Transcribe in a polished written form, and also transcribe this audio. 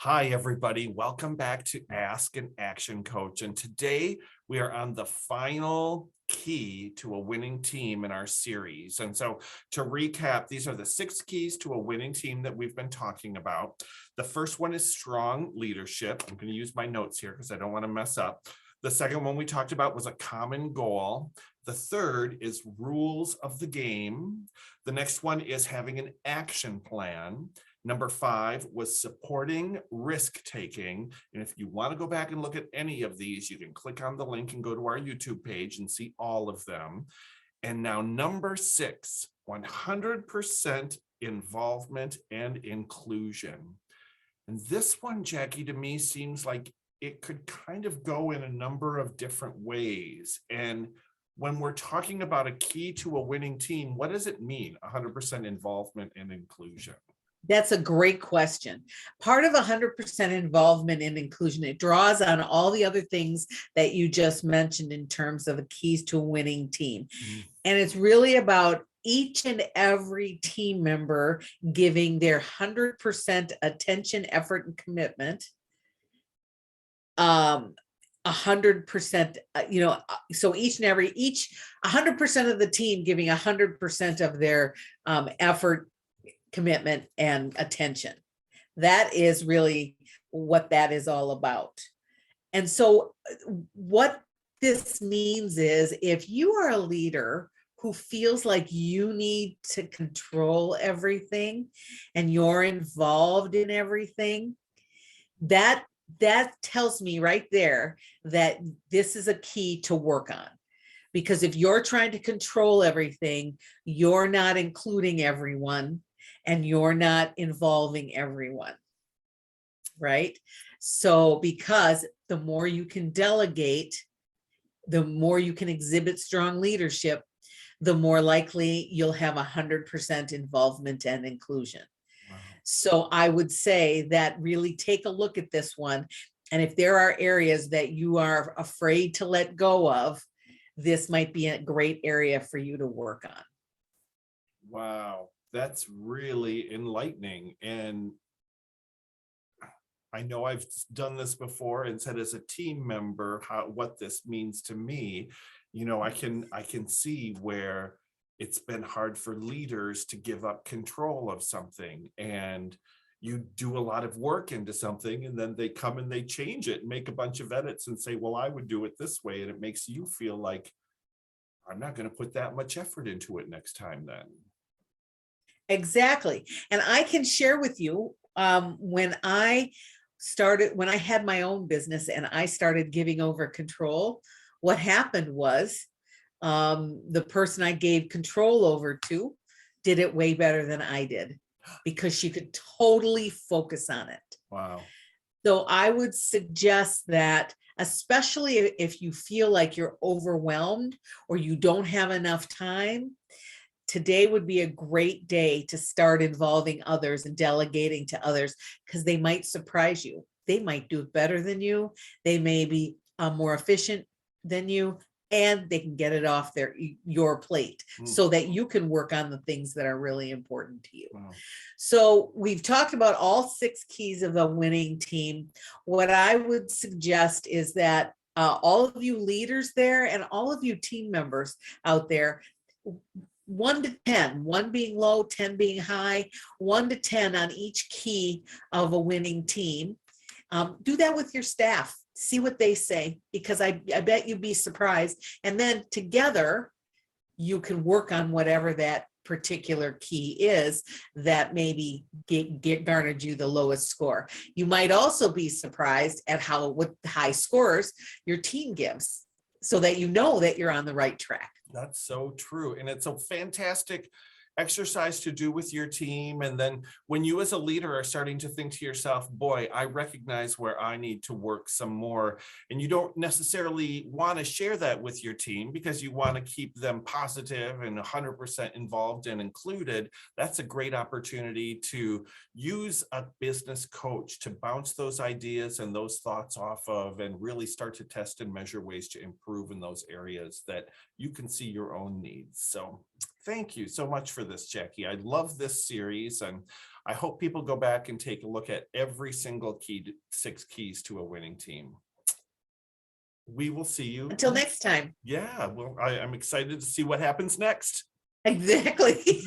Hi, everybody. Welcome back to Ask an Action Coach. And today we are on the final key to a winning team in our series. And so to recap, these are the 6 keys to a winning team that we've been talking about. The first one is strong leadership. I'm going to use my notes here because I don't want to mess up. The second one we talked about was a common goal. The third is rules of the game. The next one is having an action plan. Number 5 was supporting risk-taking. And if you want to go back and look at any of these, you can click on the link and go to our YouTube page and see all of them. And now number 6, 100% involvement and inclusion. And this one, Jackie, to me seems like it could kind of go in a number of different ways. And when we're talking about a key to a winning team, what does it mean, 100% involvement and inclusion? That's a great question. Part of 100% involvement and inclusion, it draws on all the other things that you just mentioned in terms of the keys to a winning team. And it's really about each and every team member giving their 100% attention, effort, and commitment. 100%, so each 100% of the team giving 100% of their effort, commitment, and attention. That is really what that is all about. And so what this means is if you are a leader who feels like you need to control everything and you're involved in everything, that tells me right there that this is a key to work on. Because if you're trying to control everything, you're not including everyone and you're not involving everyone, right? So because the more you can delegate, the more you can exhibit strong leadership, the more likely you'll have 100% involvement and inclusion. Wow. So I would say that really take a look at this one. And if there are areas that you are afraid to let go of, this might be a great area for you to work on. Wow. That's really enlightening. And I know I've done this before and said as a team member, what this means to me. You know, I can see where it's been hard for leaders to give up control of something, and you do a lot of work into something and then they come and they change it and make a bunch of edits and say, well, I would do it this way. And it makes you feel like I'm not going to put that much effort into it next time then. Exactly. And I can share with you when I had my own business and I started giving over control, what happened was the person I gave control over to did it way better than I did because she could totally focus on it. Wow. So I would suggest that, especially if you feel like you're overwhelmed or you don't have enough time, today would be a great day to start involving others and delegating to others because they might surprise you. They might do it better than you. They may be more efficient than you, and they can get it off your plate so that you can work on the things that are really important to you. Wow. So we've talked about all 6 keys of a winning team. What I would suggest is that all of you leaders there and all of you team members out there, 1 to 10, 1 being low, 10 being high, 1 to 10 on each key of a winning team. Do that with your staff. See what they say, because I bet you'd be surprised. And then together, you can work on whatever that particular key is that maybe garnered you the lowest score. You might also be surprised at what high scores your team gives, so that you know that you're on the right track. That's so true. And it's a fantastic exercise to do with your team. And then when you as a leader are starting to think to yourself, boy, I recognize where I need to work some more. And you don't necessarily want to share that with your team because you want to keep them positive and 100% involved and included. That's a great opportunity to use a business coach to bounce those ideas and those thoughts off of and really start to test and measure ways to improve in those areas that you can see your own needs. So thank you so much for this, Jackie. I love this series, and I hope people go back and take a look at every single key, 6 keys to a winning team. We will see you Until next time. Yeah, well, I'm excited to see what happens next. Exactly.